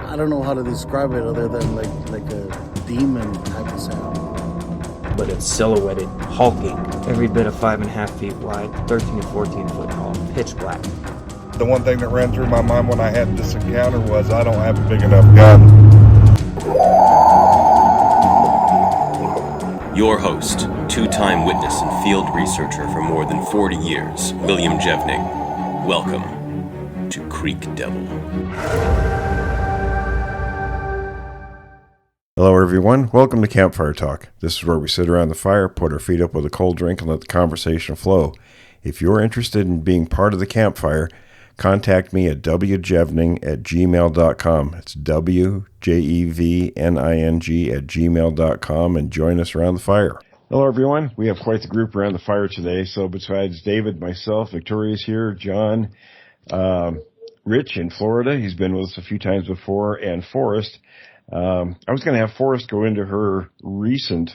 I don't know how to describe it other than like a demon type of sound. But it's silhouetted, hulking, every bit of 5.5 feet wide, 13 to 14 foot tall, pitch black. The one thing that ran through my mind when I had this encounter was I don't have a big enough gun. Your host, two-time witness and field researcher for more than 40 years, William Jevning. Welcome to Creek Devil. Hello everyone, welcome to Campfire Talk. This is where we sit around the fire, put our feet up with a cold drink, and let the conversation flow. If you're interested in being part of the campfire, contact me at wjevning@gmail.com. It's wjevning@gmail.com and join us around the fire. Hello everyone, we have quite the group around the fire today. So besides David, myself, Victoria's here, John, Rich in Florida, he's been with us a few times before, and Forrest. I was going to have Forrest go into her recent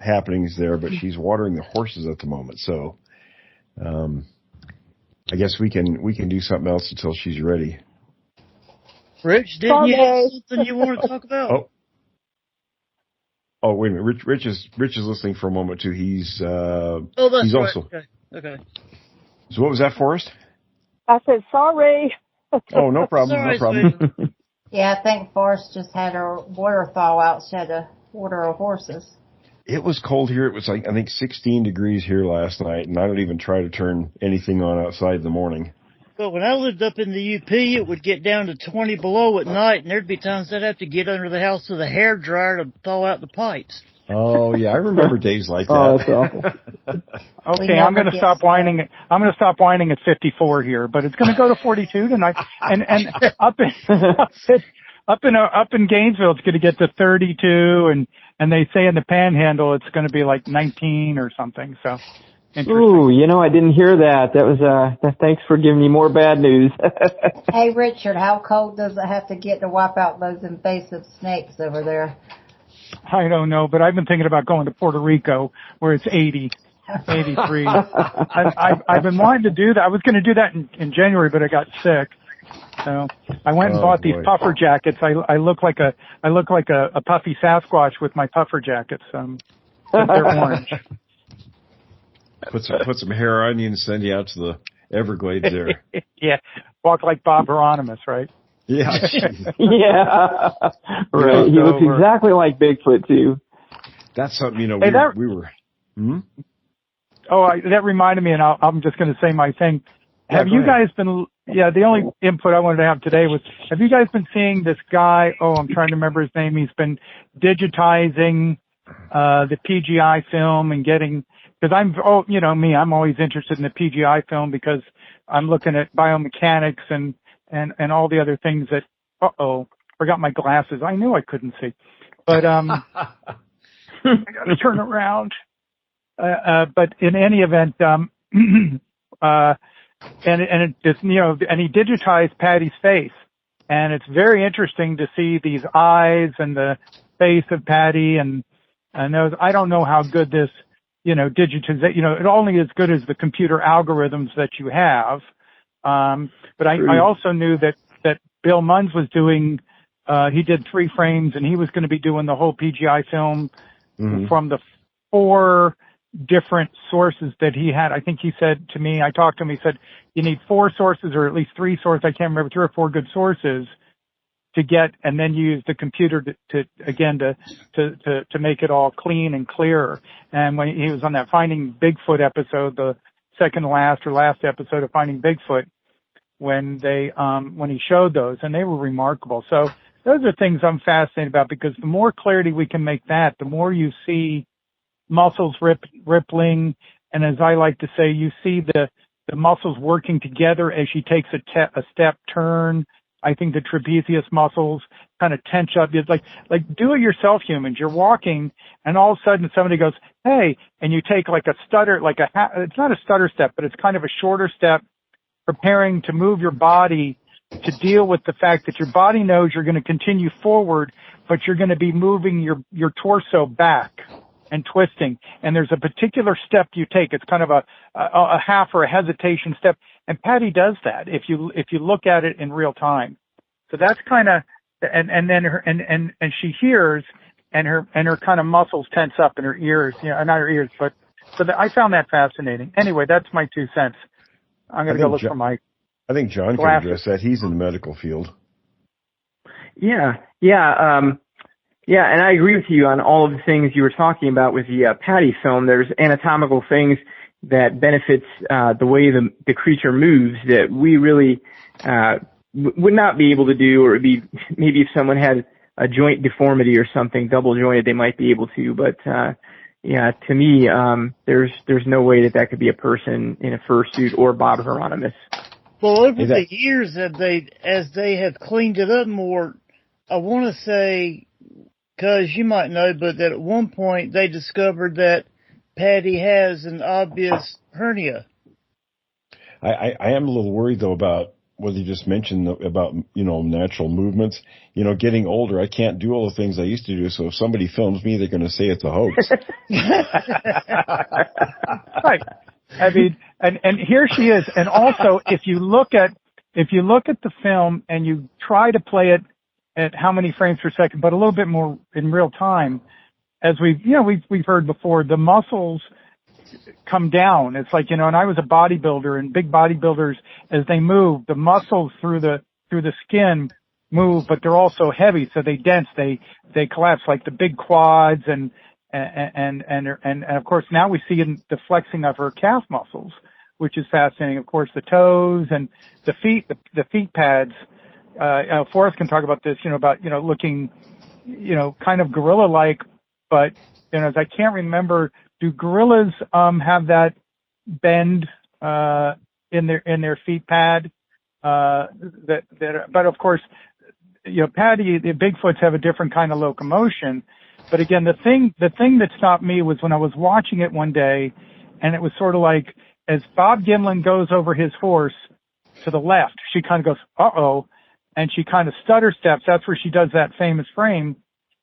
happenings there, but she's watering the horses at the moment. So, I guess we can do something else until she's ready. Rich, didn't you have something you want to talk about? Oh, wait a minute. Rich is listening for a moment too. He's he's right. also Okay. So what was that, Forrest? I said sorry. Oh, no problem. Sorry, no problem. Yeah, I think Forrest just had her water thaw out. She had to water her horses. It was cold here. It was like, I think 16 degrees here last night, and I don't even try to turn anything on outside in the morning. But when I lived up in the UP, it would get down to 20 below at night, and there'd be times I'd have to get under the house with a hairdryer to thaw out the pipes. Oh, yeah, I remember days like that. Oh, that's awful. Okay, I'm going to stop whining. I'm going to stop whining at 54 here, but it's going to go to 42 tonight. And up in Gainesville, it's going to get to 32, and they say in the Panhandle it's going to be like 19 or something. So, ooh, I didn't hear that. That was thanks for giving me more bad news. Hey, Richard, how cold does it have to get to wipe out those invasive snakes over there? I don't know, but I've been thinking about going to Puerto Rico where it's 80, 83. I've been wanting to do that. I was going to do that in January, but I got sick. So I went and bought these puffer jackets. I look like a puffy Sasquatch with my puffer jackets. They're orange. Put some hair on you and send you out to the Everglades there. Yeah, walk like Bob Hieronymus, right? Yeah. Yeah. Right. He looks exactly like Bigfoot too. That's something, we were. Oh, that reminded me, and I'm just going to say my thing. Have you guys been? Yeah, the only input I wanted to have today was: have you guys been seeing this guy? Oh, I'm trying to remember his name. He's been digitizing the PGI film and getting. Because I'm always interested in the PGI film because I'm looking at biomechanics and all the other things that. Forgot my glasses. I knew I couldn't see, but I got to turn around. But in any event, and it just, and he digitized Patty's face, and it's very interesting to see these eyes and the face of Patty and those. I don't know how good this, digitization, it only as good as the computer algorithms that you have. But I also knew that Bill Munns was doing, he did 3 frames and he was going to be doing the whole PGI film from the 4 different sources that he had. I think he said to me, I talked to him, he said, you need 4 sources or at least 3 sources. I can't remember, 3 or 4 good sources to get, and then use the computer to make it all clean and clear. And when he was on that Finding Bigfoot episode, the second to last or last episode of Finding Bigfoot, when he showed those, and they were remarkable. So those are things I'm fascinated about, because the more clarity we can make that, the more you see muscles rippling, and as I like to say, you see the muscles working together as she takes a step turn. I think the trapezius muscles kind of tense up. It's like do it yourself, humans. You're walking, and all of a sudden somebody goes, hey, and you take like a stutter, it's not a stutter step, but it's kind of a shorter step, preparing to move your body to deal with the fact that your body knows you're going to continue forward, but you're going to be moving your torso back and twisting. And there's a particular step you take. It's kind of a half or a hesitation step. And Patty does that if you look at it in real time. So that's kind of and then and she hears, and her kind of muscles tense up in her ears, not her ears, but so I found that fascinating. Anyway, that's my 2 cents. I'm going to go look for my. I think John can address that. He's in the medical field. Yeah, and I agree with you on all of the things you were talking about with the Patty film. There's anatomical things that benefits the way the creature moves that we really would not be able to do, or it'd be maybe if someone had a joint deformity or something, double jointed, they might be able to. But to me, there's no way that could be a person in a fursuit or Bob Hieronymus. Well, over the years, as they have cleaned it up more, I want to say, because you might know, but that at one point they discovered that Patty has an obvious hernia. I am a little worried, though, about what you just mentioned about, natural movements. Getting older, I can't do all the things I used to do, so if somebody films me, they're going to say it's a hoax. Right. I mean, and here she is. And also, if you look at the film and you try to play it at how many frames per second, but a little bit more in real time, as we've heard before, the muscles come down. It's like, and I was a bodybuilder, and big bodybuilders, as they move, the muscles through the skin move, but they're also heavy, so they dense, they collapse, like the big quads and of course now we see the flexing of her calf muscles, which is fascinating. Of course, the toes and the feet pads. Forrest can talk about this, about looking, kind of gorilla-like, but as I can't remember, do gorillas have that bend in their feet pad? But of course, Patty, the Bigfoots have a different kind of locomotion. But again, the thing that stopped me was when I was watching it one day, and it was sort of like as Bob Gimlin goes over his horse to the left, she kind of goes, uh-oh, and she kind of stutter steps. That's where she does that famous frame,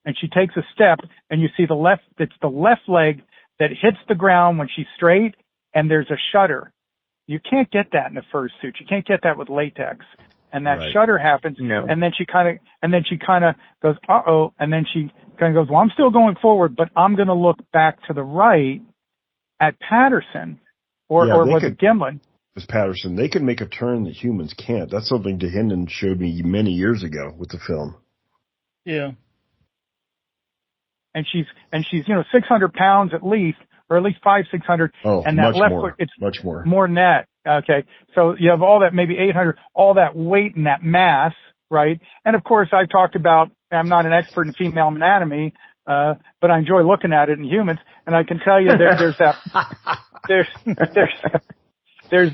and she takes a step, and you see it's the left leg that hits the ground when she's straight, and there's a shudder. You can't get that in a fursuit. You can't get that with latex. And that shudder happens, and then she kind of goes, uh-oh, and then she kind of goes, well, I'm still going forward, but I'm going to look back to the right at Patterson, or was it Gimlin? It was Patterson. They can make a turn that humans can't. That's something DeHinden showed me many years ago with the film. Yeah. And she's 600 pounds at least, or at least 600. Oh, and that left foot, it's much more. More than that. Okay. So you have all that, maybe 800, all that weight and that mass, right? And of course, I've talked about, I'm not an expert in female anatomy, but I enjoy looking at it in humans. And I can tell you there's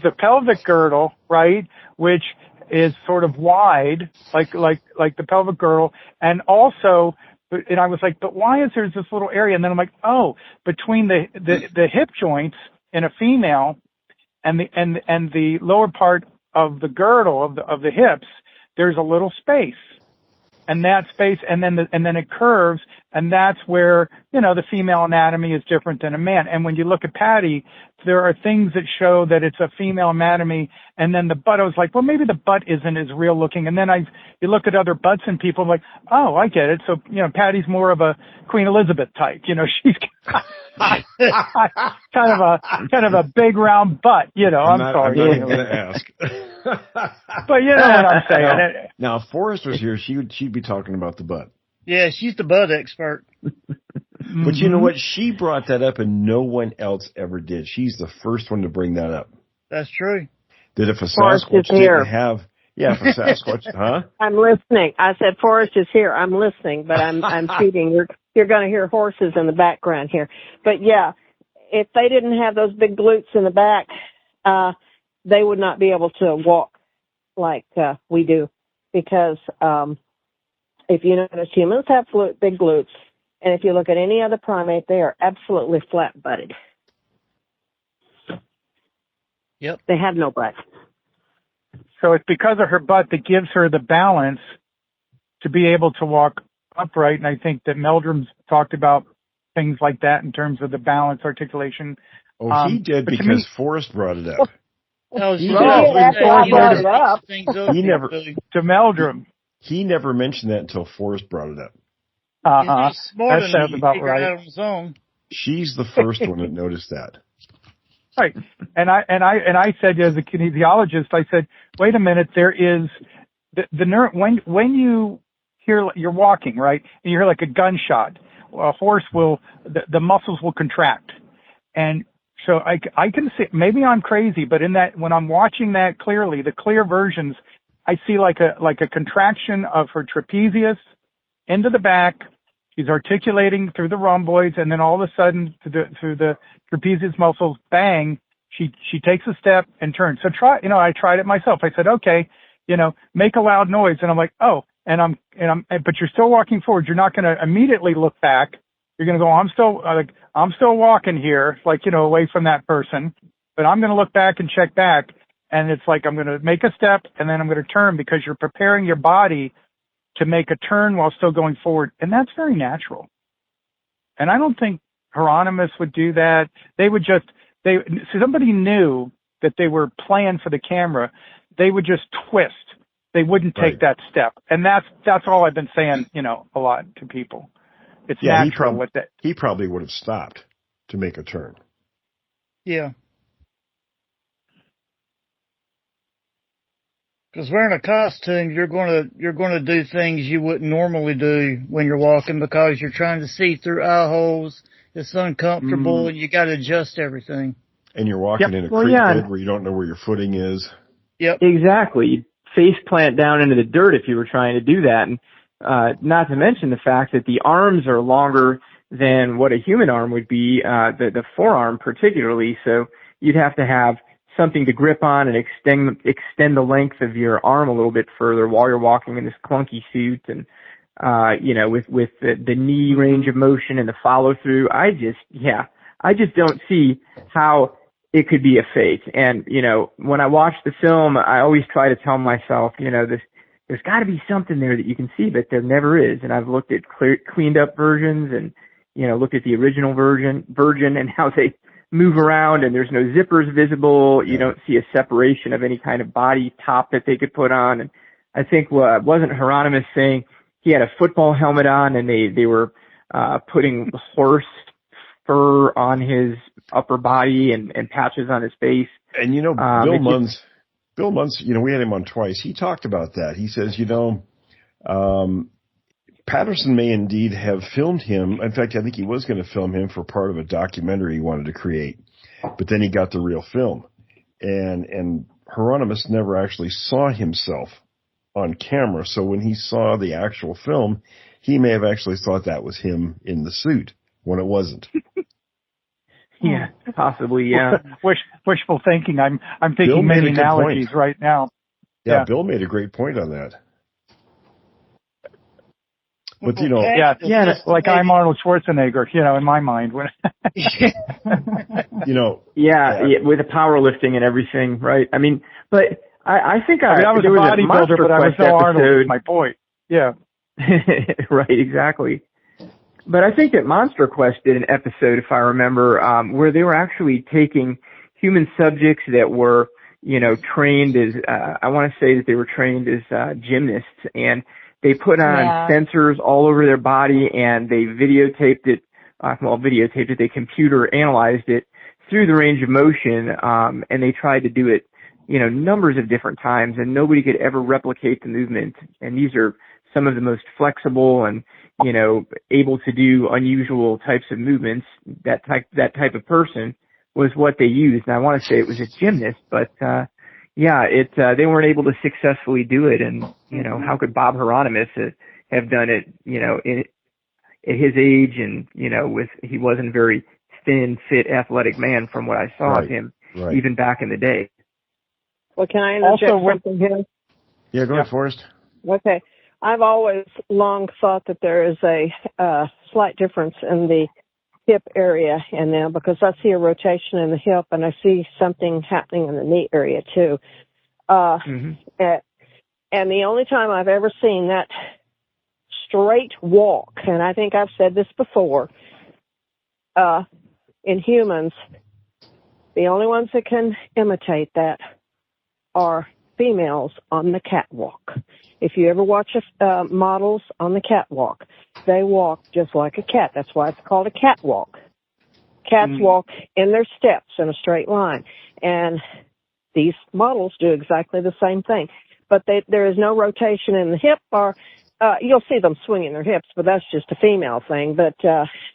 the pelvic girdle, right? Which is sort of wide, like the pelvic girdle. And also, and I was like, but why is there this little area? And then I'm like, oh, between the hip joints in a female and the lower part of the girdle of the hips, there's a little space. And that space, and then it curves, and that's where, the female anatomy is different than a man. And when you look at Patty, there are things that show that it's a female anatomy, and then the butt, I was like, well, maybe the butt isn't as real looking. And then you look at other butts and people, I'm like, oh, I get it. So, Patty's more of a Queen Elizabeth type. She's kind of a big round butt, I'm sorry. I'm not going to ask. But you know what I'm saying. Now, if Forrest was here, she'd be talking about the butt. Yeah, she's the butt expert. But you know what? She brought that up, and no one else ever did. She's the first one to bring that up. That's true. That if a Sasquatch didn't have, if a Sasquatch, huh? I'm listening. I said Forrest is here. I'm listening, but I'm cheating. You're going to hear horses in the background here. But yeah, if they didn't have those big glutes in the back, they would not be able to walk like we do, because if you notice, humans have big glutes, and if you look at any other primate, they are absolutely flat-butted. Yep. They have no butt. So it's because of her butt that gives her the balance to be able to walk upright, and I think that Meldrum's talked about things like that in terms of the balance, articulation. Oh, he did, because Forrest brought it up. Oh, he brought it up. He never to Meldrum. He never mentioned that until Forrest brought it up. He's smart That enough sounds to about figure it right. out on his own. She's the first one that noticed that. Right. And I said, as a kinesiologist, I said, wait a minute, there is the nerve, when you hear, you're walking, right, and you hear like a gunshot, a horse will, the muscles will contract. And so I can see, maybe I'm crazy, but in that, when I'm watching that clearly, the clear versions, I see like a contraction of her trapezius into the back. She's articulating through the rhomboids, and then all of a sudden, through the trapezius muscles, bang, she takes a step and turns. So I tried it myself. I said, okay, make a loud noise. And I'm like, oh, but you're still walking forward. You're not going to immediately look back. You're going to go, I'm still walking here, away from that person, but I'm going to look back and check back. And it's like, I'm going to make a step and then I'm going to turn, because you're preparing your body to make a turn while still going forward. And that's very natural. And I don't think Hieronymus would do that. Somebody knew that they were playing for the camera. They would just twist. They wouldn't take that step. And that's all I've been saying, a lot to people. It's natural. He probably would have stopped to make a turn. Yeah. Because wearing a costume, you're going to do things you wouldn't normally do when you're walking, because you're trying to see through eye holes. It's uncomfortable, and you got to adjust everything. And you're walking in a creek bed where you don't know where your footing is. Yep. Exactly. You'd face plant down into the dirt if you were trying to do that. And not to mention the fact that the arms are longer than what a human arm would be, the forearm particularly. So you'd have to have something to grip on and extend the length of your arm a little bit further while you're walking in this clunky suit. And, with the knee range of motion and the follow through, I just don't see how it could be a fake. And, when I watch the film, I always try to tell myself, there's got to be something there that you can see, but there never is. And I've looked at cleaned up versions and, looked at the original version and how they move around, and there's no zippers visible. You don't see a separation of any kind of body top that they could put on. And I think, wasn't Hieronymus saying he had a football helmet on, and they were putting horse fur on his upper body and patches on his face. And Bill Muntz, we had him on twice. He talked about that. He says, Patterson may indeed have filmed him. In fact, I think he was going to film him for part of a documentary he wanted to create, but then he got the real film. And Hieronymus never actually saw himself on camera. So when he saw the actual film, he may have actually thought that was him in the suit when it wasn't. Yeah, possibly. Yeah. Wishful thinking. I'm thinking many analogies right now. Yeah, Bill made a great point on that. But like I'm Arnold Schwarzenegger, in my mind. With the powerlifting and everything, right? I mean, but I think I was a bodybuilder, but I was no Arnold. My point. Yeah. Right. Exactly. But I think that Monster Quest did an episode, if I remember, where they were actually taking human subjects that were, trained as, I want to say that they were trained as gymnasts, and they put on sensors all over their body, and they videotaped it. They computer analyzed it through the range of motion, and they tried to do it, numbers of different times, and nobody could ever replicate the movement. And these are some of the most flexible and, able to do unusual types of movements. That type of person was what they used. And I want to say it was a gymnast, but, they weren't able to successfully do it. And, how could Bob Hieronymus have done it, at his age, and, he wasn't a very thin, fit, athletic man from what I saw of him, even back in the day. Well, can I interject something here? Yeah, go ahead, Forrest. Okay. I've always long thought that there is a slight difference in the hip area in them, because I see a rotation in the hip and I see something happening in the knee area too. And the only time I've ever seen that straight walk, and I think I've said this before, in humans, the only ones that can imitate that are females on the catwalk. If you ever watch models on the catwalk, they walk just like a cat. That's why it's called a catwalk. Cats walk in their steps in a straight line. And these models do exactly the same thing. But there is no rotation in the hip or you'll see them swinging their hips, but that's just a female thing. But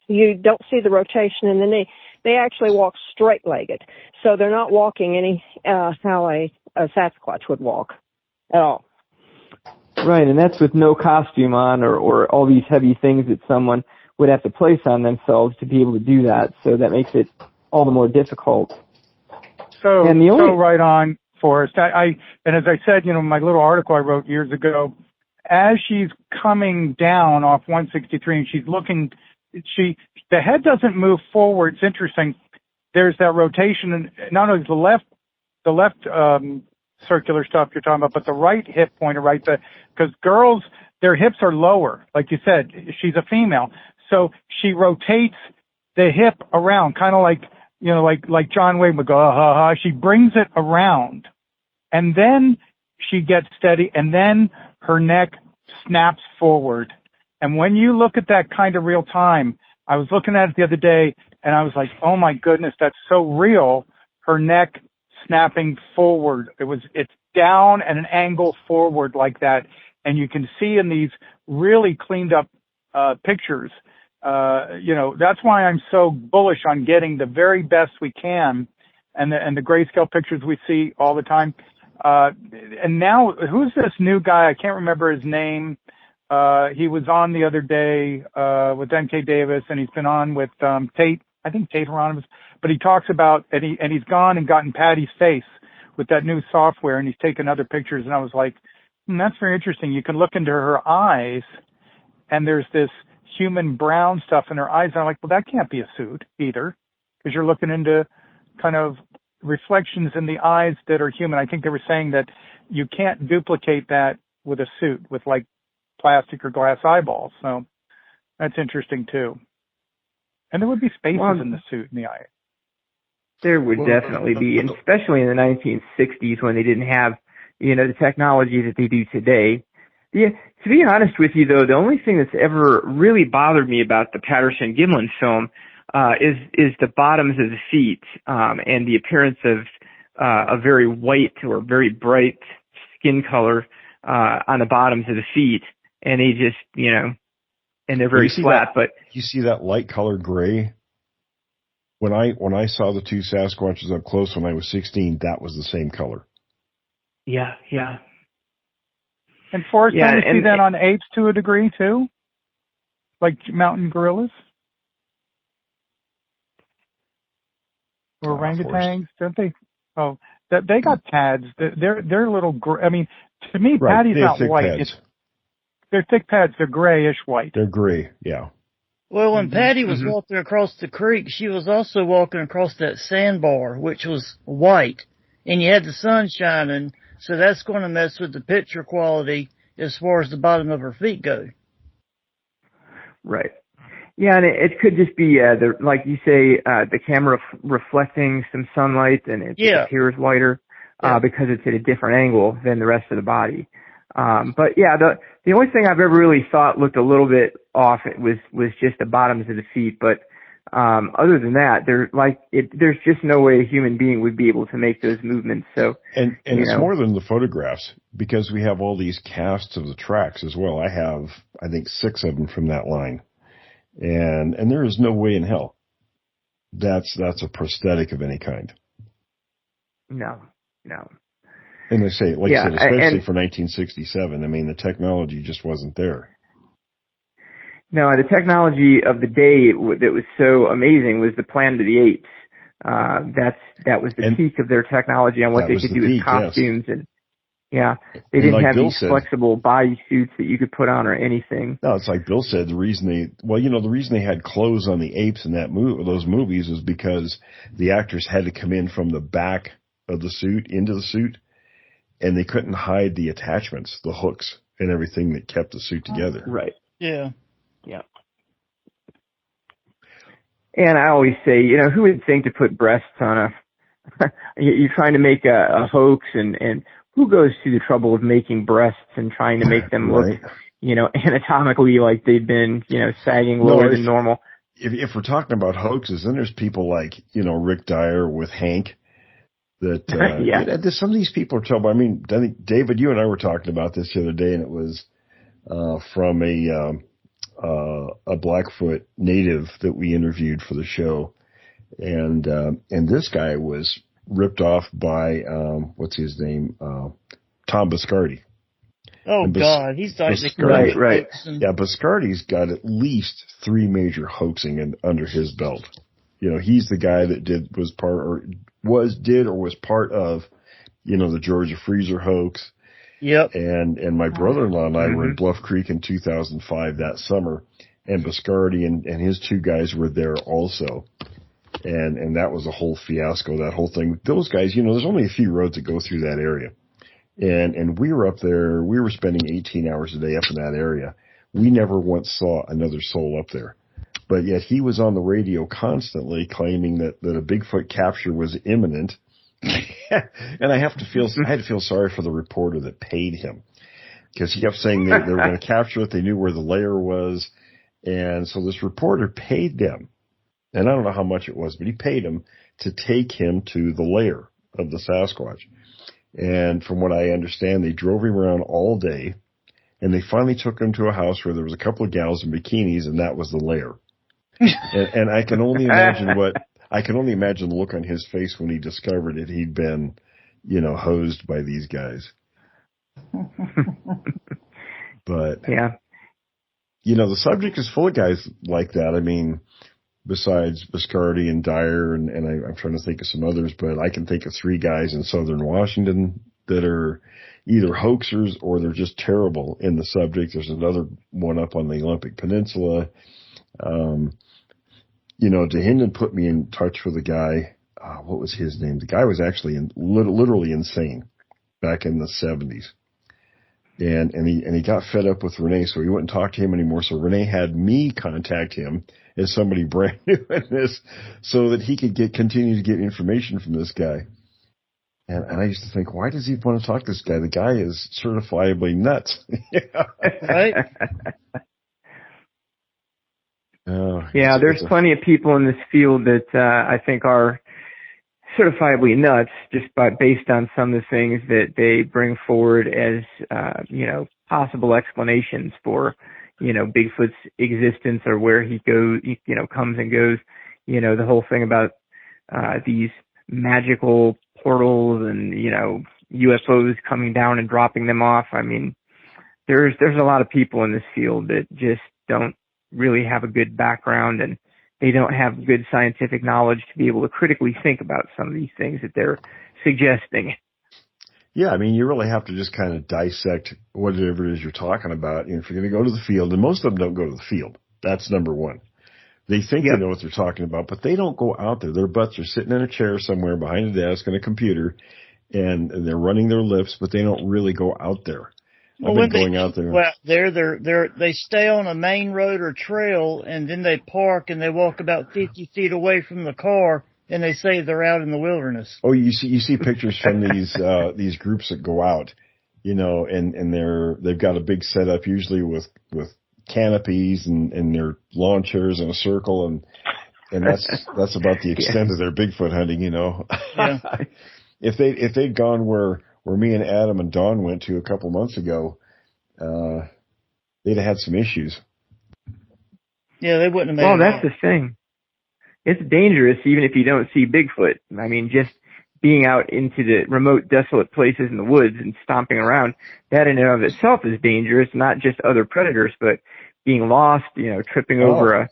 you don't see the rotation in the knee. They actually walk straight-legged. So they're not walking how a Sasquatch would walk at all. Right, and that's with no costume on or all these heavy things that someone would have to place on themselves to be able to do that. So that makes it all the more difficult. So right on, Forrest. And as I said, my little article I wrote years ago, as she's coming down off 163 and she's looking, the head doesn't move forward. It's interesting. There's that rotation, and not only the left circular stuff you're talking about, but the right hip pointer, right? Because girls, their hips are lower. Like you said, she's a female. So she rotates the hip around, kind of like John Wayne would go, ha ha. She brings it around, and then she gets steady, and then her neck snaps forward. And when you look at that kind of real time, I was looking at it the other day, and I was like, oh my goodness, that's so real. Her neck snapping forward. It's down at an angle forward like that. And you can see in these really cleaned up pictures, that's why I'm so bullish on getting the very best we can and the grayscale pictures we see all the time. And now, who's this new guy? I can't remember his name. He was on the other day with MK Davis, and he's been on with Tate. I think Tate Hieronymus. But he talks about, and he's gone and gotten Patty's face with that new software, and he's taken other pictures. And I was like, that's very interesting. You can look into her eyes, and there's this human brown stuff in her eyes. And I'm like, well, that can't be a suit either, because you're looking into kind of reflections in the eyes that are human. I think they were saying that you can't duplicate that with a suit, with like plastic or glass eyeballs. So that's interesting too. And there would be spaces in the suit in the eye. There would definitely be, and especially in the 1960s when they didn't have, the technology that they do today. Yeah, to be honest with you, though, the only thing that's ever really bothered me about the Patterson Gimlin film is the bottoms of the feet and the appearance of a very white or very bright skin color on the bottoms of the feet, and they just, and they're very flat. But you see that light colored gray. When I saw the two Sasquatches up close when I was 16, that was the same color. Yeah. And Forrest, don't you see that on apes to a degree too? Like mountain gorillas? Or orangutans, don't they? Oh, they got pads. They're little gray. I mean, to me, Patty's not white. They're thick pads. They're grayish white. They're gray, yeah. Well, when Patty was walking across the creek, she was also walking across that sandbar, which was white, and you had the sun shining, so that's going to mess with the picture quality as far as the bottom of her feet go. Right. Yeah, and it could just be, like you say, the camera reflecting some sunlight, and it appears lighter because it's at a different angle than the rest of the body. But yeah, the only thing I've ever really thought looked a little bit off was just the bottoms of the feet. But other than that, there's just no way a human being would be able to make those movements. So and it's more than the photographs, because we have all these casts of the tracks as well. I have, I think, 6 of them from that line, and there is no way in hell that's a prosthetic of any kind. No. And they say, like you said, especially for 1967, I mean, the technology just wasn't there. No, the technology of the day that was so amazing was the Planet of the Apes. That was the peak of their technology on what they could do with costumes. Yes. And they didn't have these flexible body suits that you could put on or anything. No, it's like Bill said, the reason they had clothes on the apes in those movies was because the actors had to come in from the back of the suit into the suit. And they couldn't hide the attachments, the hooks, and everything that kept the suit together. Right. Yeah. And I always say, who would think to put breasts on you're trying to make a hoax, and who goes through the trouble of making breasts and trying to make them look, anatomically like they've been, sagging lower than normal? If we're talking about hoaxes, then there's people like, Rick Dyer with Hank that, some of these people are trouble. I mean, I think, David, you and I were talking about this the other day, and it was, from a Blackfoot native that we interviewed for the show. And this guy was ripped off by, what's his name? Tom Biscardi. Oh, God, he's starting to right. Yeah, Biscardi's got at least 3 major hoaxing under his belt. He's the guy that was part of, the Georgia Freezer hoax. Yep. And my brother-in-law and I were in Bluff Creek in 2005 that summer, and Biscardi and his 2 guys were there also. And that was a whole fiasco, that whole thing. Those guys, there's only a few roads that go through that area. And we were up there, we were spending 18 hours a day up in that area. We never once saw another soul up there. But yet he was on the radio constantly claiming that a Bigfoot capture was imminent. And I had to feel sorry for the reporter that paid him, because he kept saying they were going to capture it. They knew where the lair was. And so this reporter paid them. And I don't know how much it was, but he paid him to take him to the lair of the Sasquatch. And from what I understand, they drove him around all day, and they finally took him to a house where there was a couple of gals in bikinis, and that was the lair. and I can only imagine the look on his face when he discovered that he'd been, hosed by these guys. But yeah, the subject is full of guys like that. I mean, besides Biscardi and Dyer, and I'm trying to think of some others, but I can think of 3 guys in southern Washington that are either hoaxers or they're just terrible in the subject. There's another one up on the Olympic Peninsula. DeHinden put me in touch with a guy. What was his name? The guy was actually literally insane back in the 70s. And he got fed up with Renee, so he wouldn't talk to him anymore. So Renee had me contact him as somebody brand new in this, so that he could continue to get information from this guy. And I used to think, why does he want to talk to this guy? The guy is certifiably nuts. Right? There's plenty of people in this field that I think are certifiably nuts, just based on some of the things that they bring forward as possible explanations for Bigfoot's existence, or where he goes, comes and goes. The whole thing about these magical portals and UFOs coming down and dropping them off. I mean, there's a lot of people in this field that just don't really have a good background, and they don't have good scientific knowledge to be able to critically think about some of these things that they're suggesting. Yeah, I mean, you really have to just kind of dissect whatever it is you're talking about. If you're going to go to the field, and most of them don't go to the field. That's number one. They think they know what they're talking about, but they don't go out there. Their butts are sitting in a chair somewhere behind a desk and a computer, and they're running their lips, but they don't really go out there. Well, when they go out there, they stay on a main road or trail, and then they park and they walk about 50 feet away from the car, and they say they're out in the wilderness. Oh, you see pictures from these groups that go out, and they've got a big setup, usually with canopies and their lawn chairs in a circle, and that's about the extent of their Bigfoot hunting, Yeah. If they'd gone where me and Adam and Dawn went to a couple months ago, they'd have had some issues. Yeah, they wouldn't have made it. Well, that's the thing. It's dangerous even if you don't see Bigfoot. I mean, just being out into the remote, desolate places in the woods and stomping around, that in and of itself is dangerous, not just other predators, but being lost, tripping over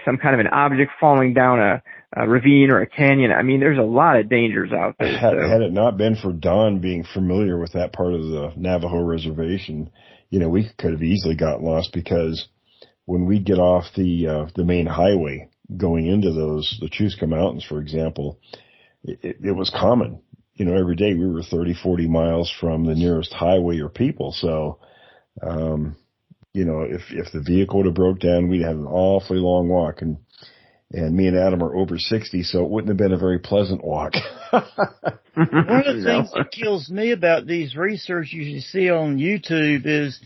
some kind of an object, falling down a ravine or a canyon. I mean, there's a lot of dangers out there. Had it not been for Don being familiar with that part of the Navajo reservation, we could have easily gotten lost, because when we get off the main highway going into the Chusca Mountains, for example, it was common. Every day we were 30, 40 miles from the nearest highway or people. So, if the vehicle would have broke down, we'd have an awfully long walk. And And me and Adam are over 60, so it wouldn't have been a very pleasant walk. One of the things that kills me about these researchers you see on YouTube is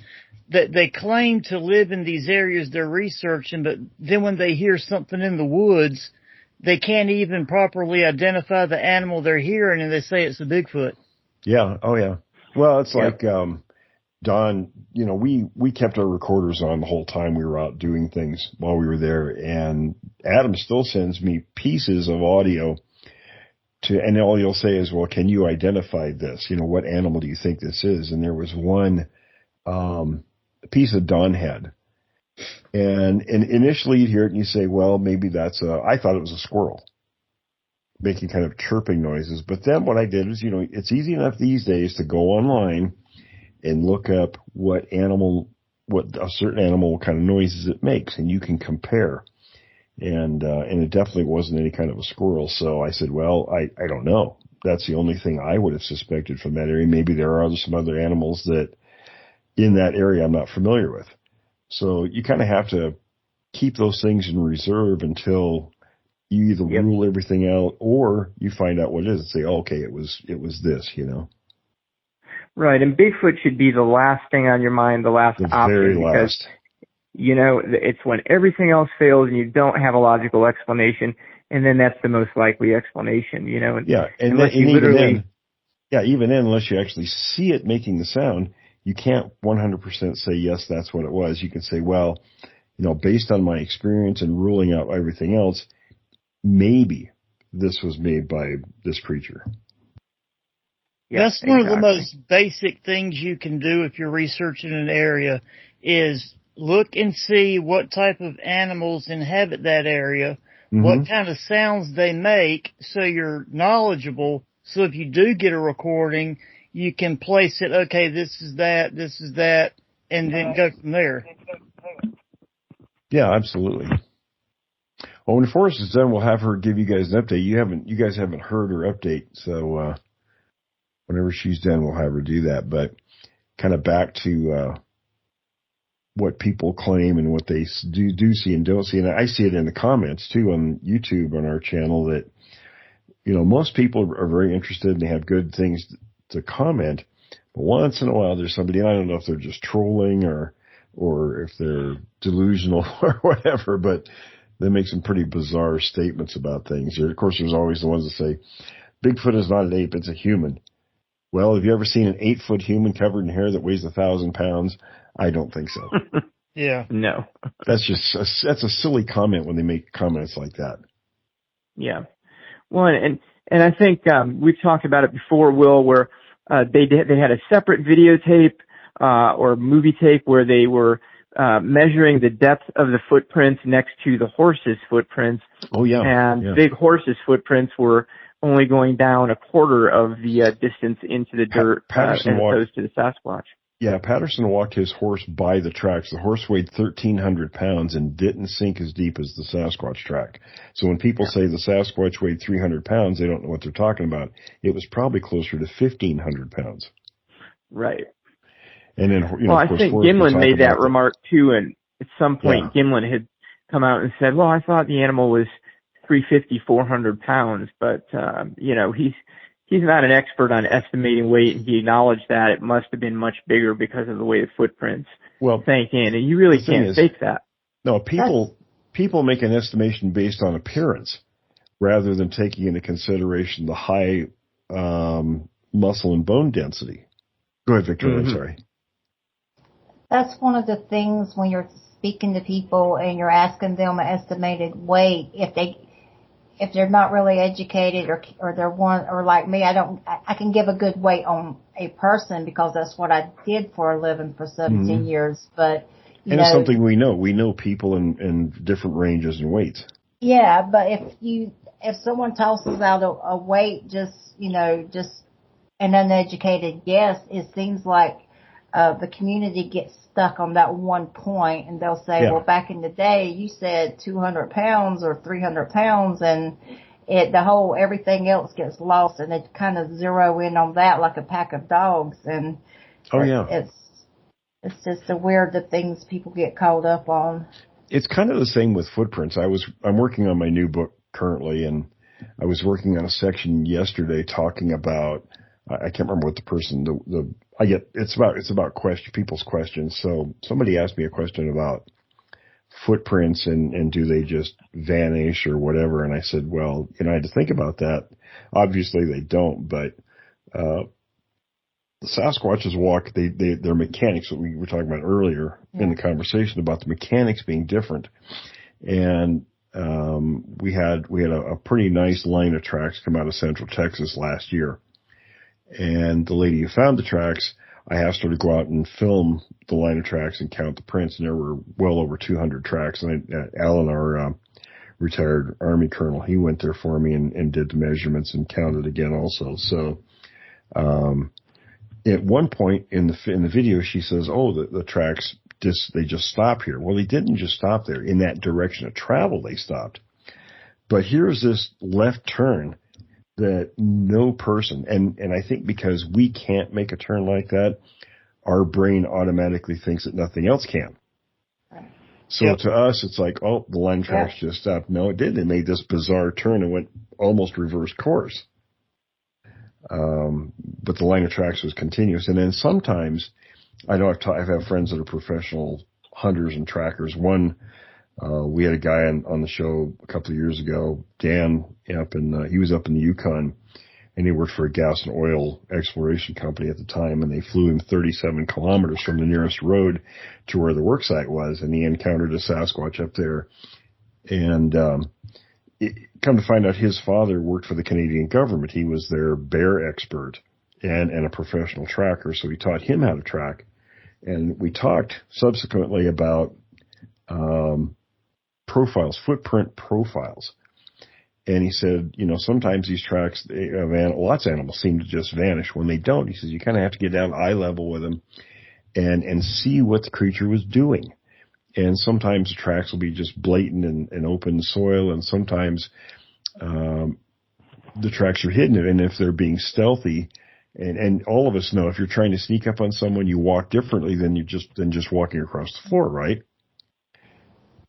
that they claim to live in these areas they're researching, but then when they hear something in the woods, they can't even properly identify the animal they're hearing, and they say it's a Bigfoot. Yeah. Oh, yeah. Well, it's like, Don, you know, we kept our recorders on the whole time we were out doing things while we were there, and Adam still sends me pieces of audio and all he'll say is, well, can you identify this? You know, what animal do you think this is? And there was one, piece that Don had. And initially you'd hear it and you say, well, maybe I thought it was a squirrel making kind of chirping noises. But then what I did was, you know, it's easy enough these days to go online and look up what a certain animal, what kind of noises it makes, and you can compare. And it definitely wasn't any kind of a squirrel. So I said, well, I don't know. That's the only thing I would have suspected from that area. Maybe there are some other animals that in that area I'm not familiar with. So you kind of have to keep those things in reserve until you either rule everything out or you find out what it is and say, oh, okay, it was this, you know. Right, and Bigfoot should be the last thing on your mind, the last option. Very last. Because, you know, it's when everything else fails and you don't have a logical explanation, and then that's the most likely explanation, you know. Even then, unless you actually see it making the sound, you can't 100% say, yes, that's what it was. You can say, well, you know, based on my experience and ruling out everything else, maybe this was made by this creature. That's one of the most basic things you can do if you're researching an area is look and see what type of animals inhabit that area, what kind of sounds they make, so you're knowledgeable. So if you do get a recording, you can place it, okay, this is that, and then go from there. Yeah, absolutely. Well, when Forrest is done, we'll have her give you guys an update. You guys haven't heard her update, so whenever she's done, we'll have her do that. But kind of back to what people claim and what they do see and don't see. And I see it in the comments, too, on YouTube on our channel that, you know, most people are very interested and they have good things to comment. But once in a while, there's somebody, and I don't know if they're just trolling or if they're delusional or whatever, but they make some pretty bizarre statements about things. Of course, there's always the ones that say, Bigfoot is not an ape, it's a human. Well, have you ever seen an 8-foot human covered in hair that weighs 1,000 pounds? I don't think so. Yeah. No. That's a silly comment when they make comments like that. Yeah. Well, and I think we've talked about it before, Will, where they had a separate videotape or movie tape where they were measuring the depth of the footprints next to the horse's footprints. Oh, yeah. And big horse's footprints were only going down a quarter of the distance into the dirt as opposed to the Sasquatch. Yeah, Patterson walked his horse by the tracks. The horse weighed 1,300 pounds and didn't sink as deep as the Sasquatch track. So when people say the Sasquatch weighed 300 pounds, they don't know what they're talking about. It was probably closer to 1,500 pounds. Right. And then, you know, well, I think Gimlin made that remark too, and at some point Gimlin had come out and said, well, I thought the animal was 350, 400 pounds, but, you know, he's not an expert on estimating weight, and he acknowledged that it must have been much bigger because of the way the footprints sank in, and you really can't fake that. No, people make an estimation based on appearance rather than taking into consideration the high muscle and bone density. Go ahead, Victoria. I'm sorry. That's one of the things when you're speaking to people and you're asking them an estimated weight, if they're not really educated or they're or like me, I can give a good weight on a person because that's what I did for a living for 17 years. But, it's something we know. We know people in different ranges and weights. Yeah, but if someone tosses out a weight, just an uneducated guess, it seems like the community gets stuck on that one point, and they'll say, well, back in the day, you said 200 pounds or 300 pounds, and everything else gets lost, and they kind of zero in on that like a pack of dogs, and it's just the weird the things people get caught up on. It's kind of the same with footprints. I'm working on my new book currently, and I was working on a section yesterday talking about, I can't remember what the person, it's about people's questions. So somebody asked me a question about footprints and do they just vanish or whatever. And I said, well, I had to think about that. Obviously they don't, but, the Sasquatches walk, their mechanics, what we were talking about earlier in the conversation about the mechanics being different. And, we had a pretty nice line of tracks come out of Central Texas last year. And the lady who found the tracks, I asked her to go out and film the line of tracks and count the prints, and there were well over 200 tracks. And Alan, our retired Army colonel, he went there for me and did the measurements and counted again also. So, at one point in the video, she says, "Oh, the tracks they just stop here." Well, they didn't just stop there. In that direction of travel, they stopped. But here's this left turn that no person, and I think because we can't make a turn like that, our brain automatically thinks that nothing else can. So to us, it's like, oh, the line tracks just stopped. No, it didn't. It made this bizarre turn and went almost reverse course. But the line of tracks was continuous. And then sometimes, I know I've had friends that are professional hunters and trackers. One, we had a guy on the show a couple of years ago, Dan, he was up in the Yukon, and he worked for a gas and oil exploration company at the time, and they flew him 37 kilometers from the nearest road to where the work site was, and he encountered a Sasquatch up there. And, come to find out, his father worked for the Canadian government. He was their bear expert and a professional tracker, so he taught him how to track. And we talked subsequently about profiles, footprint profiles. And he said, sometimes these tracks of lots of animals seem to just vanish. When they don't, he says, you kind of have to get down to eye level with them and see what the creature was doing. And sometimes the tracks will be just blatant and open soil, and sometimes the tracks are hidden. And if they're being stealthy, and all of us know if you're trying to sneak up on someone, you walk differently than just walking across the floor, right?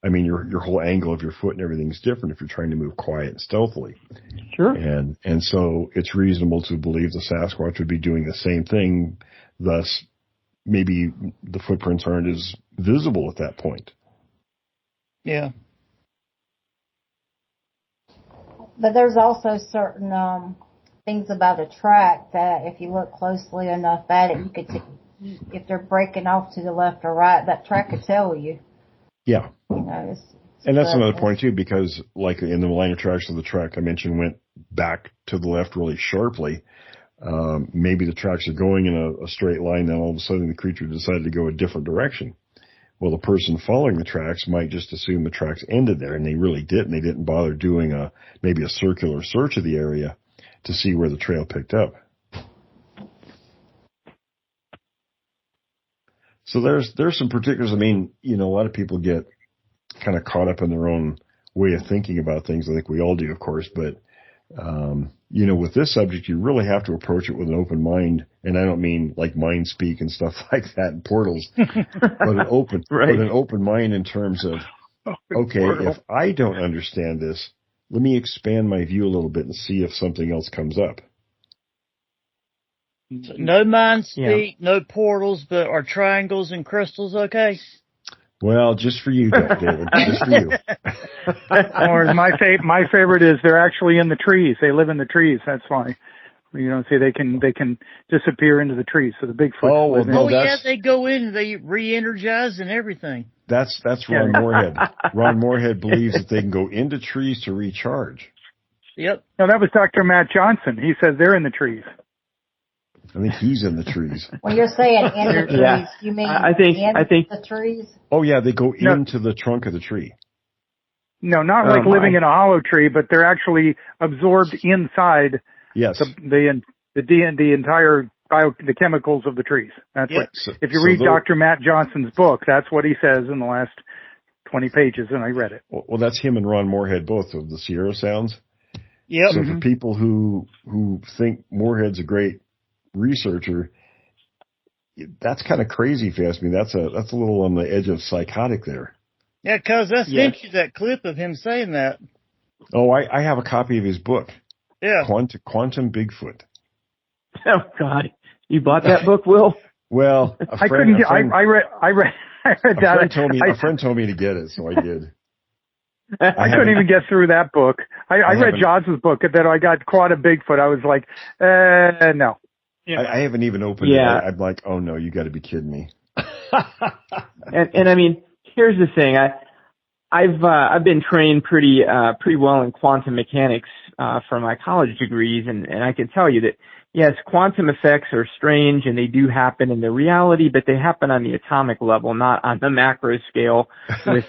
I mean, your whole angle of your foot and everything's different if you're trying to move quiet and stealthily. Sure. And so it's reasonable to believe the Sasquatch would be doing the same thing. Thus, maybe the footprints aren't as visible at that point. Yeah. But there's also certain things about a track that if you look closely enough at it, you could see if they're breaking off to the left or right, that track could tell you. Yeah. And that's another point too, because like in the line of tracks of the track I mentioned went back to the left really sharply. Maybe the tracks are going in a straight line, then all of a sudden the creature decided to go a different direction. Well, the person following the tracks might just assume the tracks ended there, and they really didn't. They didn't bother doing maybe a circular search of the area to see where the trail picked up. So there's some particulars. I mean, a lot of people get kind of caught up in their own way of thinking about things. I think we all do, of course, but with this subject, you really have to approach it with an open mind. And I don't mean like mind speak and stuff like that and portals, but an open mind in terms of, okay, if I don't understand this, let me expand my view a little bit and see if something else comes up. So no mind speak, no portals, but are triangles and crystals okay? Well, just for you, David. Just for you. Or my favorite is they're actually in the trees. They live in the trees. That's why. See, they can disappear into the trees. So the Bigfoot. Yeah, they go in, they re-energize and everything. That's Ron Moorhead. Ron Moorhead believes that they can go into trees to recharge. Yep. No, that was Dr. Matt Johnson. He says they're in the trees. I think he's in the trees. When you're saying in the trees, you mean I think the trees? Oh, yeah, they go into the trunk of the tree. No, not like living in a hollow tree, but they're actually absorbed inside the entire the chemicals of the trees. That's what. If you read Dr. Matt Johnson's book, that's what he says in the last 20 pages, and I read it. Well, that's him and Ron Moorhead, both of the Sierra Sounds. Yep. So for people who think Moorhead's a great researcher, that's kind of crazy if you ask me. That's a little on the edge of psychotic there. Yeah, because I Yes. sent you that clip of him saying that. Oh, I have a copy of his book, Yeah. Quantum Bigfoot. Oh God, you bought that book, Will? Well, I read that. A friend told me to get it, so I did. I couldn't even get through that book. I read Johnson's book, and then I got Quantum Bigfoot. I was like, no. Yeah. I haven't even opened it. I'm like, oh no, you got to be kidding me. and I mean, here's the thing. I've been trained pretty well in quantum mechanics from my college degrees, and I can tell you that yes, quantum effects are strange and they do happen in the reality, but they happen on the atomic level, not on the macro scale. With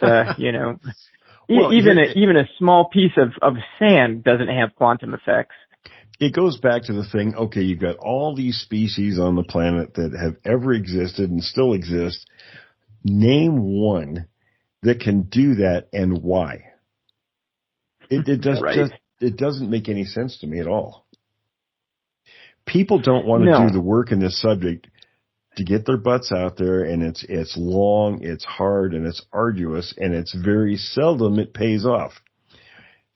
well, even a small piece of sand doesn't have quantum effects. It goes back to the thing. Okay, you've got all these species on the planet that have ever existed and still exist. Name one that can do that, and why? It doesn't make any sense to me at all. People don't want to do the work in this subject to get their butts out there, and it's long, it's hard, and it's arduous, and it's very seldom it pays off.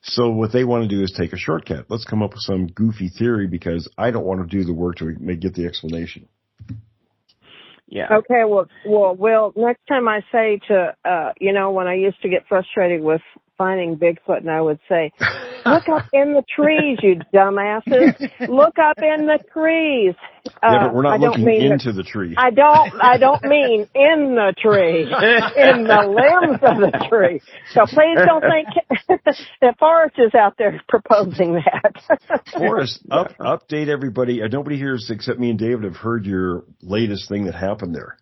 So what they want to do is take a shortcut. Let's come up with some goofy theory because I don't want to do the work to get the explanation. Yeah. Okay, well, next time I say to, when I used to get frustrated with finding Bigfoot, and I would say, look up in the trees, you dumbasses. Look up in the trees. Yeah, but we're not looking into the tree. I don't mean in the tree, in the limbs of the tree. So please don't think that Forrest is out there proposing that. Forrest, update everybody. Nobody here except me and David have heard your latest thing that happened there.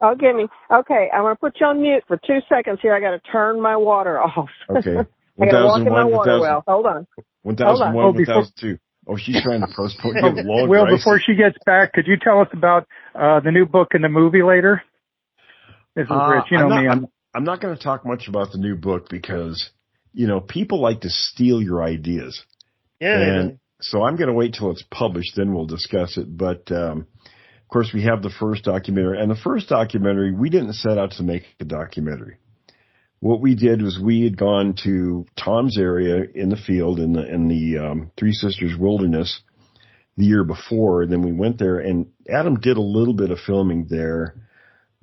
Oh, give me. Okay, I'm going to put you on mute for 2 seconds here. I got to turn my water off. Okay. I got to walk in my water well. Hold on. 1001, 1002. Oh, she's trying to postpone. Will, before she gets back, could you tell us about the new book and the movie later? This is Rich. You know me. I'm not going to talk much about the new book because, people like to steal your ideas. Yeah. And so I'm going to wait till it's published, then we'll discuss it. But, of course, we have the first documentary. And the first documentary, we didn't set out to make a documentary. What we did was we had gone to Tom's area in the field in the Three Sisters Wilderness the year before. And then we went there, and Adam did a little bit of filming there.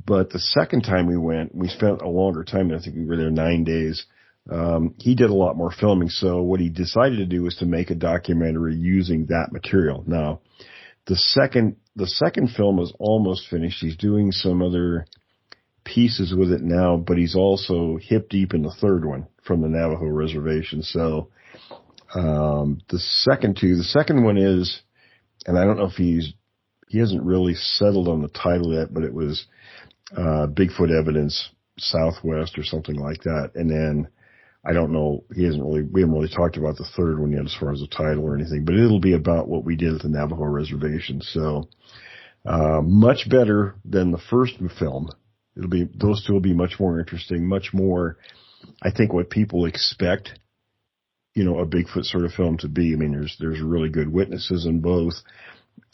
But the second time we went, we spent a longer time. I think we were there 9 days. He did a lot more filming. So what he decided to do was to make a documentary using that material. Now, the second film is almost finished. He's doing some other pieces with it now, but he's also hip deep in the third one from the Navajo reservation. So, the second one is, and I don't know if he hasn't really settled on the title yet, but it was, Bigfoot Evidence Southwest or something like that. And then I don't know, we haven't really talked about the third one yet as far as the title or anything, but it'll be about what we did at the Navajo reservation. So, much better than the first film. Those two will be much more interesting, much more, I think, what people expect, a Bigfoot sort of film to be. I mean, there's really good witnesses in both.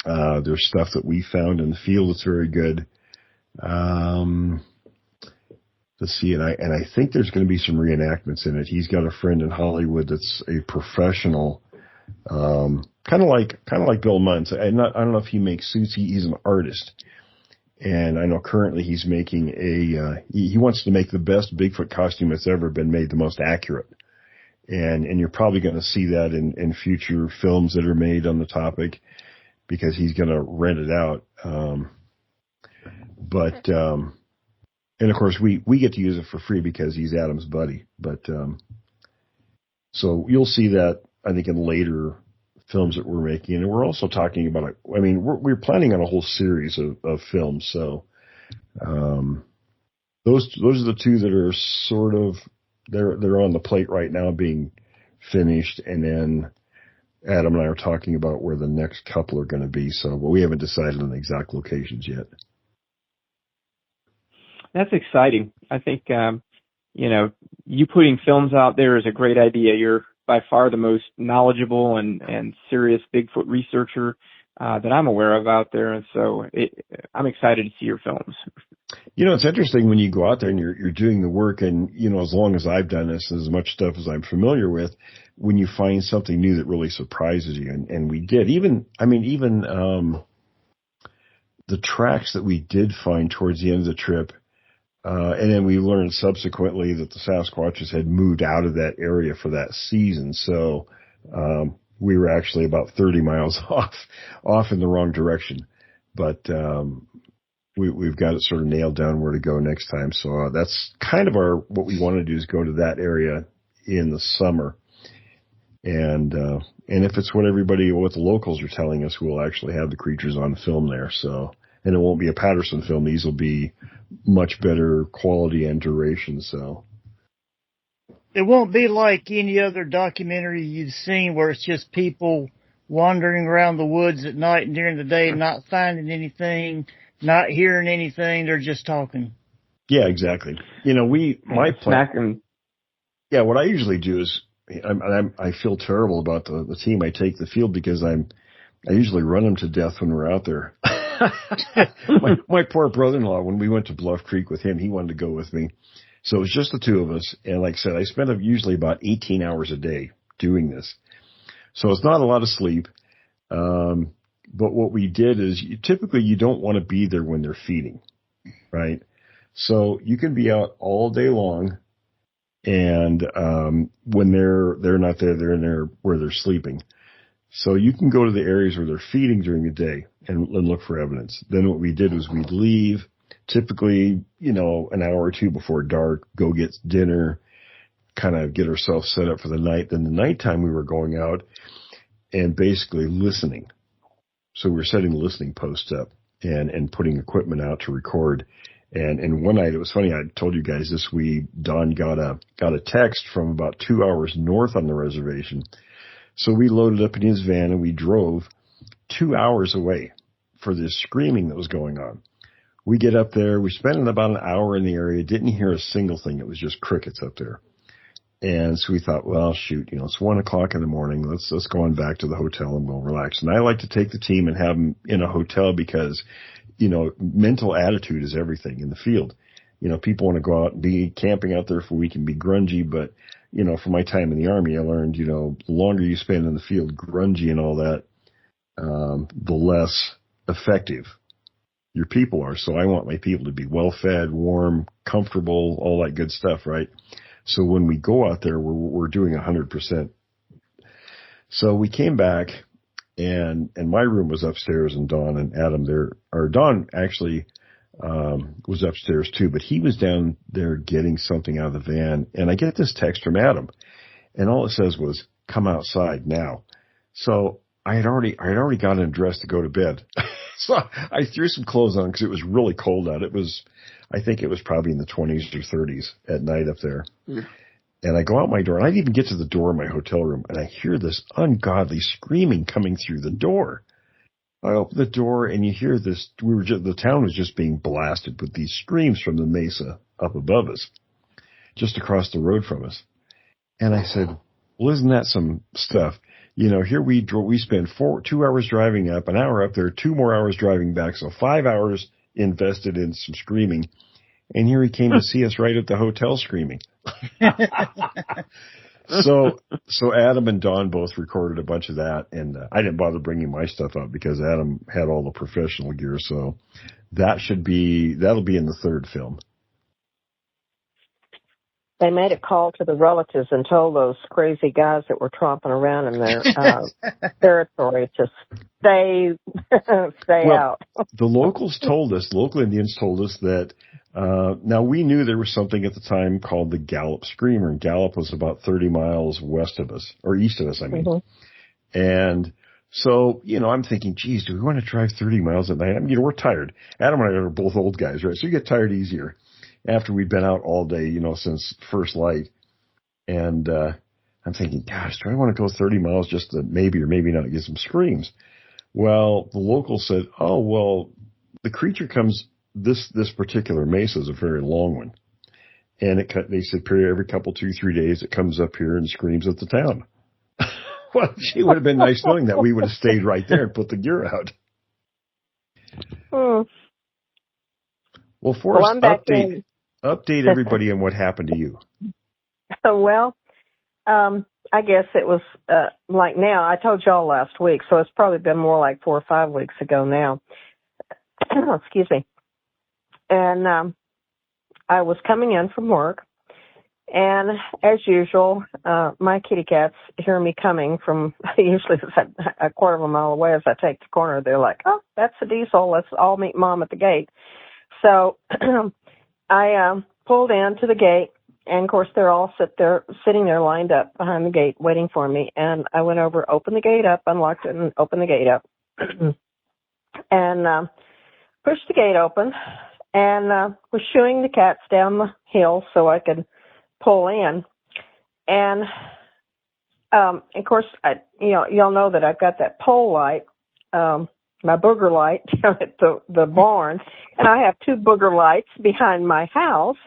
There's stuff that we found in the field that's very good. Let's see, and I think there's going to be some reenactments in it. He's got a friend in Hollywood that's a professional, kind of like Bill Muntz. I don't know if he makes suits. He's an artist. And I know currently he's making he wants to make the best Bigfoot costume that's ever been made, the most accurate. And you're probably going to see that in future films that are made on the topic because he's going to rent it out. And of course we get to use it for free because he's Adam's buddy. But, so you'll see that, I think, in later films that we're making. And we're also talking about, we're planning on a whole series of films. So, those are the two that are sort of, they're on the plate right now being finished. And then Adam and I are talking about where the next couple are going to be. So, but we haven't decided on the exact locations yet. That's exciting. I think, you putting films out there is a great idea. You're by far the most knowledgeable and serious Bigfoot researcher that I'm aware of out there. And so I'm excited to see your films. You know, it's interesting when you go out there and you're doing the work, and, you know, as long as I've done this, as much stuff as I'm familiar with, when you find something new that really surprises you, and we did. Even the tracks that we did find towards the end of the trip, and then we learned subsequently that the Sasquatches had moved out of that area for that season. So we were actually about 30 miles off in the wrong direction. But we've got it sort of nailed down where to go next time. So that's kind of what we want to do, is go to that area in the summer. And if it's what the locals are telling us, we'll actually have the creatures on film there. So, and it won't be a Patterson film. These will be much better quality and duration. So it won't be like any other documentary you've seen where it's just people wandering around the woods at night and during the day, not finding anything, not hearing anything. They're just talking. Yeah, exactly. You know, my plan. Yeah, what I usually do is, I feel terrible about the team I take the field, because I usually run them to death when we're out there. my poor brother-in-law, when we went to Bluff Creek with him, he wanted to go with me. So it was just the two of us. And like I said, I spent usually about 18 hours a day doing this. So it's not a lot of sleep. But what we did is, typically you don't want to be there when they're feeding, right? So you can be out all day long. And when they're not there, they're in there where they're sleeping. So you can go to the areas where they're feeding during the day and look for evidence. Then what we did was we'd leave, typically, you know, an hour or two before dark, go get dinner, kind of get ourselves set up for the night. Then the nighttime we were going out and basically listening. So we were setting listening posts up and putting equipment out to record. And one night, it was funny, I told you guys this, Don got a text from about 2 hours north on the reservation. So we loaded up in his van and we drove 2 hours away for this screaming that was going on. We get up there, we spent about an hour in the area, didn't hear a single thing. It was just crickets up there. And so we thought, well, shoot, you know, it's 1 o'clock in the morning. Let's go on back to the hotel and we'll relax. And I like to take the team and have them in a hotel because, you know, mental attitude is everything in the field. You know, people want to go out and be camping out there for a week and be grungy. But, you know, from my time in the Army, I learned, you know, the longer you spend in the field grungy and all that, the less effective your people are. So I want my people to be well fed, warm, comfortable, all that good stuff, right? So when we go out there, we're doing 100%. So we came back, and my room was upstairs, and Don and Adam there, or Don actually was upstairs too, but he was down there getting something out of the van, and I get this text from Adam, and all it says was, "Come outside now." So I had already gotten dressed to go to bed. So I threw some clothes on because it was really cold out. I think it was probably in the 20s or 30s at night up there. Yeah. And I go out my door, and I didn't even get to the door of my hotel room, and I hear this ungodly screaming coming through the door. I open the door, and you hear this. The town was just being blasted with these screams from the mesa up above us, just across the road from us. And I said, well, isn't that some stuff? You know, here we spend 2 hours driving up, an hour up there, 2 more hours driving back, so 5 hours invested in some screaming. And here he came to see us right at the hotel screaming. So Adam and Don both recorded a bunch of that, and I didn't bother bringing my stuff up because Adam had all the professional gear. So that'll be in the third film. They made a call to the relatives and told those crazy guys that were tromping around in their territory to stay out. The local Indians told us that, now we knew there was something at the time called the Gallup Screamer, and Gallup was about 30 miles west of us, or east of us, I mean. Mm-hmm. And so, you know, I'm thinking, geez, do we want to drive 30 miles at night? I mean, you know, we're tired. Adam and I are both old guys, right? So you get tired easier after we've been out all day, you know, since first light. And I'm thinking, gosh, do I want to go 30 miles just to maybe or maybe not get some screams? Well, the locals said, oh, well, the creature comes, this particular mesa is a very long one. And they said every couple, 2-3 days, it comes up here and screams at the town. Well, it would have been nice knowing that we would have stayed right there and put the gear out. Hmm. Well, Forrest, I'm back in. update everybody on what happened to you. Well, I guess it was like now. I told y'all last week, so it's probably been more like 4 or 5 weeks ago now. Excuse me. And I was coming in from work, and as usual, my kitty cats hear me coming from usually a quarter of a mile away. As I take the corner, they're like, "Oh, that's a diesel. Let's all meet Mom at the gate." So I pulled in to the gate, and of course they're all sitting there lined up behind the gate waiting for me. And I went over, opened the gate up, unlocked it, and opened the gate up, and pushed the gate open, and was shooing the cats down the hill so I could pull in. And of course, y'all know that I've got that pole light, my booger light down at the barn, and I have 2 booger lights behind my house.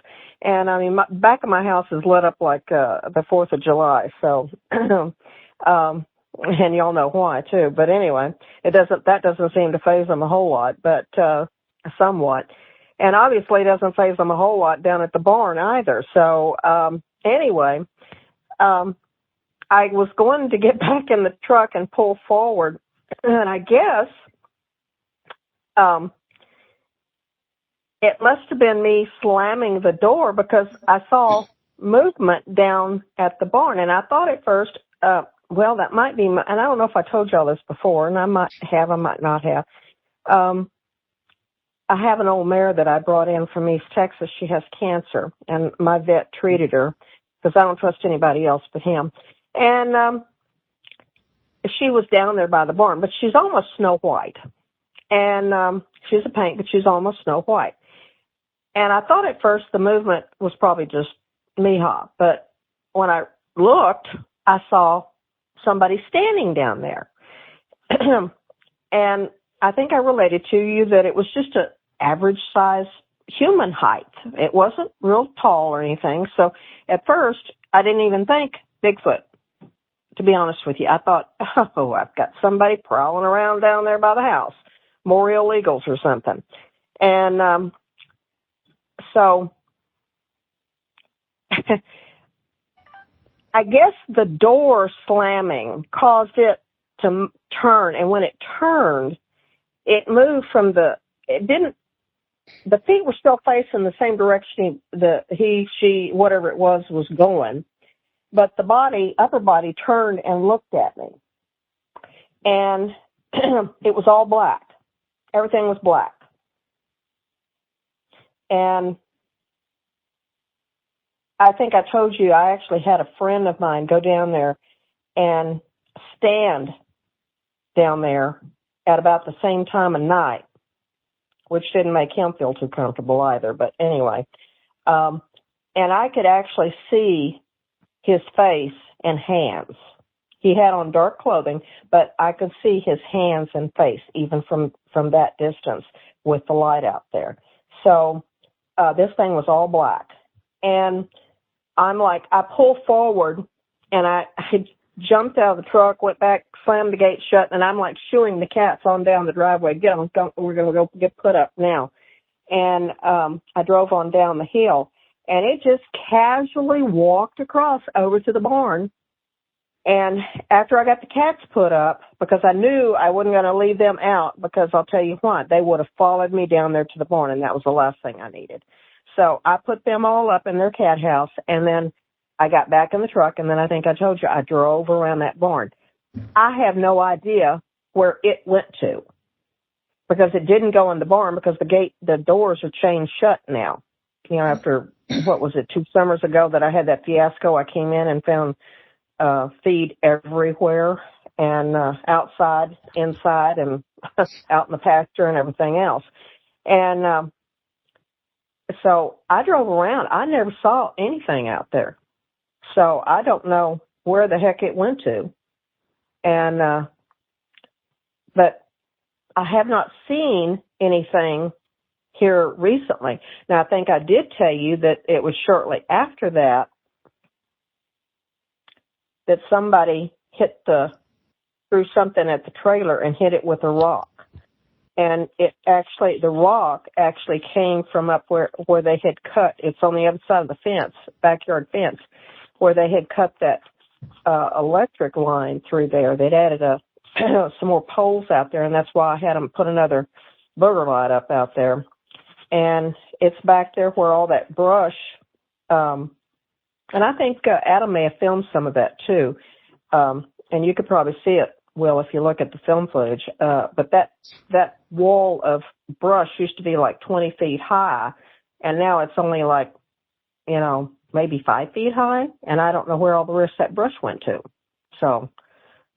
And I mean, back of my house is lit up like the 4th of July. So, and y'all know why too. But anyway, that doesn't seem to faze them a whole lot, but somewhat. And obviously it doesn't faze them a whole lot down at the barn either. So anyway, I was going to get back in the truck and pull forward, and I guess it must have been me slamming the door because I saw movement down at the barn. And I thought at first, well, that might be, and I don't know if I told y'all this before, and I might have, I might not have. I have an old mare that I brought in from East Texas. She has cancer, and my vet treated her because I don't trust anybody else but him. And she was down there by the barn, but she's almost Snow White. And she's a paint, but she's almost Snow White. And I thought at first the movement was probably just Mija, but when I looked, I saw somebody standing down there. And I think I related to you that it was just an average size human height. It wasn't real tall or anything. So at first, I didn't even think Bigfoot, to be honest with you. I thought, oh, I've got somebody prowling around down there by the house, more illegals or something. And so I guess the door slamming caused it to turn. And when it turned, it moved from the feet were still facing the same direction she, whatever it was going. But the upper body turned and looked at me. And it was all black. Everything was black. And I think I told you I actually had a friend of mine go down there and stand down there at about the same time of night, which didn't make him feel too comfortable either. But anyway, and I could actually see his face and hands. He had on dark clothing, but I could see his hands and face even from that distance with the light out there. So this thing was all black. And I'm like, I pull forward, and I jumped out of the truck, went back, slammed the gate shut, and I'm like shooing the cats on down the driveway. Get them, we're going to go get put up now. And I drove on down the hill, and it just casually walked across over to the barn. And after I got the cats put up, because I knew I wasn't going to leave them out, because I'll tell you what, they would have followed me down there to the barn, and that was the last thing I needed. So I put them all up in their cat house, and then I got back in the truck, and then I think I told you I drove around that barn. I have no idea where it went to, because it didn't go in the barn, because the doors are chained shut now. You know, after, 2 summers ago that I had that fiasco, I came in and found feed everywhere, and outside, inside, and out in the pasture and everything else. And so I drove around. I never saw anything out there. So I don't know where the heck it went to. And but I have not seen anything here recently. Now, I think I did tell you that it was shortly after that somebody threw something at the trailer and hit it with a rock. And the rock actually came from up where they had cut. It's on the other side of the fence, backyard fence, where they had cut that electric line through there. They'd added some more poles out there, and that's why I had them put another booger light up out there. And it's back there where all that brush, and I think Adam may have filmed some of that too. And you could probably see it, Will, if you look at the film footage. But that wall of brush used to be like 20 feet high, and now it's only like, maybe 5 feet high, and I don't know where all the rest of that brush went to. So,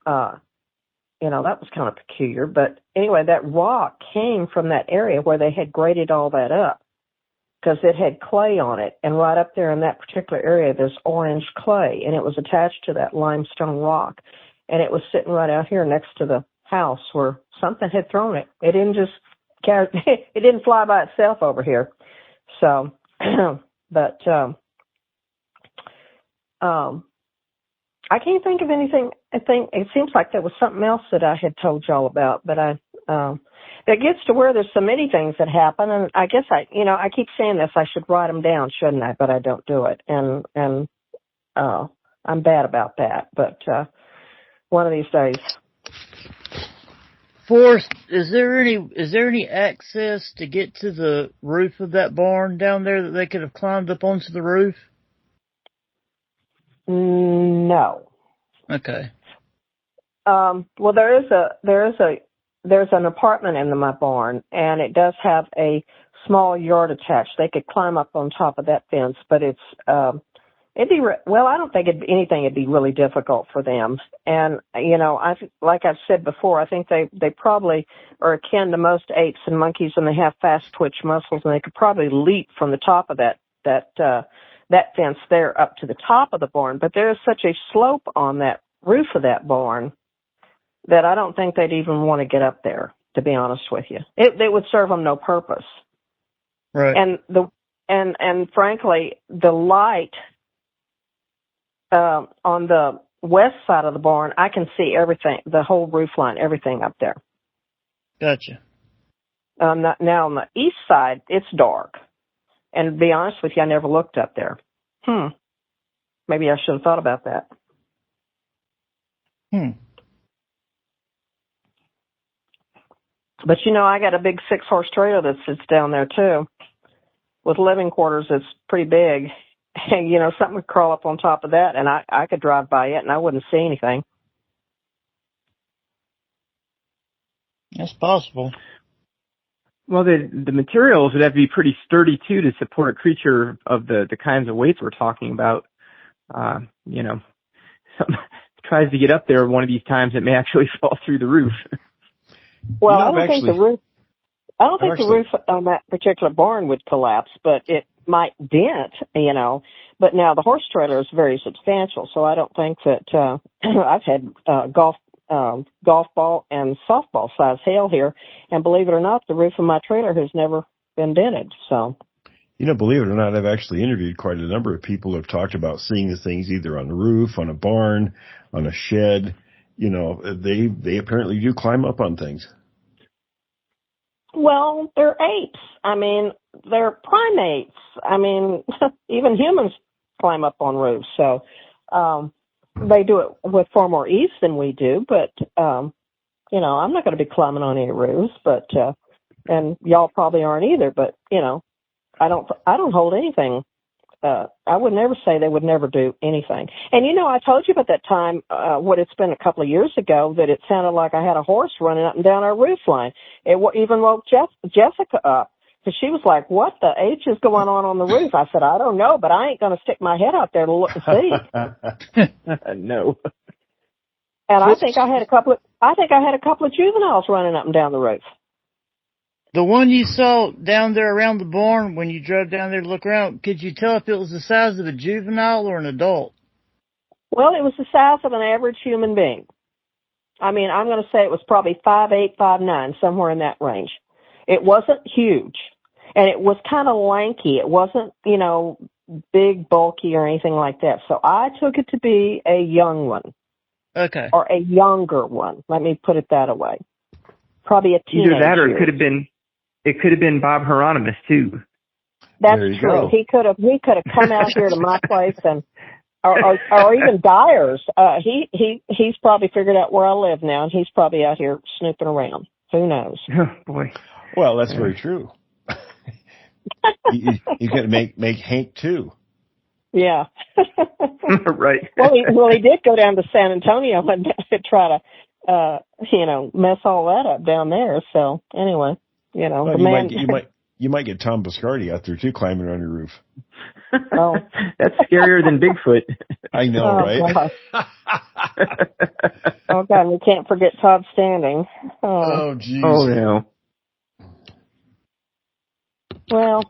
that was kind of peculiar. But anyway, that rock came from that area where they had graded all that up, because it had clay on it. And right up there in that particular area, there's orange clay, and it was attached to that limestone rock. And it was sitting right out here next to the house where something had thrown it. It didn't fly by itself over here. So, but, I can't think of anything. I think it seems like there was something else that I had told y'all about, but it gets to where there's so many things that happen, and I guess I keep saying this, I should write them down, shouldn't I? But I don't do it, and I'm bad about that. But one of these days. Forrest, is there any access to get to the roof of that barn down there that they could have climbed up onto the roof? No. Okay. Well, there's an apartment in my barn, and it does have a small yard attached. They could climb up on top of that fence, but it's I don't think it'd be really difficult for them. And like I've said before, I think they probably are akin to most apes and monkeys, and they have fast twitch muscles, and they could probably leap from the top of that fence there up to the top of the barn. But there is such a slope on that roof of that barn that I don't think they'd even want to get up there, to be honest with you. It would serve them no purpose. Right. And frankly, the light on the west side of the barn, I can see everything, the whole roof line, everything up there. Gotcha. Now on the east side, it's dark. And to be honest with you, I never looked up there. Maybe I should have thought about that. But I got a big 6-horse trailer that sits down there too, with living quarters that's pretty big. And, something would crawl up on top of that, and I could drive by it and I wouldn't see anything. That's possible. Well, the materials would have to be pretty sturdy too to support a creature of the kinds of weights we're talking about. Tries to get up there one of these times, it may actually fall through the roof. Well, I don't think the roof on that particular barn would collapse, but it might dent, But now the horse trailer is very substantial, so I don't think that I've had golf ball and softball size hail here, and believe it or not, the roof of my trailer has never been dented. So, believe it or not, I've actually interviewed quite a number of people who have talked about seeing the things either on the roof, on a barn, on a shed. They apparently do climb up on things. Well, they're apes. I mean, they're primates. I mean, even humans climb up on roofs. So, they do it with far more ease than we do. But, I'm not going to be climbing on any roofs, but, and y'all probably aren't either. But, I don't hold anything. I would never say they would never do anything. And, I told you about that time, it's been a couple of years ago, that it sounded like I had a horse running up and down our roof line. It even woke Jessica up, because she was like, what the H is going on the roof? I said, I don't know, but I ain't going to stick my head out there to look and see. No. And I think I had a couple of juveniles running up and down the roof. The one you saw down there around the barn when you drove down there to look around, could you tell if it was the size of a juvenile or an adult? Well, it was the size of an average human being. I mean, I'm going to say it was probably 5'8", 5'9", somewhere in that range. It wasn't huge, and it was kind of lanky. It wasn't, big, bulky or anything like that. So I took it to be a young one. Okay. Or a younger one. Let me put it that way. Probably a teenager. Either that or it could have been Bob Hieronymus too. That's There you true. go. He could have come out here to my place and or even Dyer's. He's probably figured out where I live now, and he's probably out here snooping around. Who knows? Oh boy. Well, that's very true. you could make Hank too. Yeah. Right. Well, he did go down to San Antonio and try to, mess all that up down there. So anyway, Well, the man. you might get Tom Biscardi out there too, climbing on your roof. Oh, that's scarier than Bigfoot. I know, right? Oh God, we can't forget Todd Standing. Oh, geez. Oh no. Well,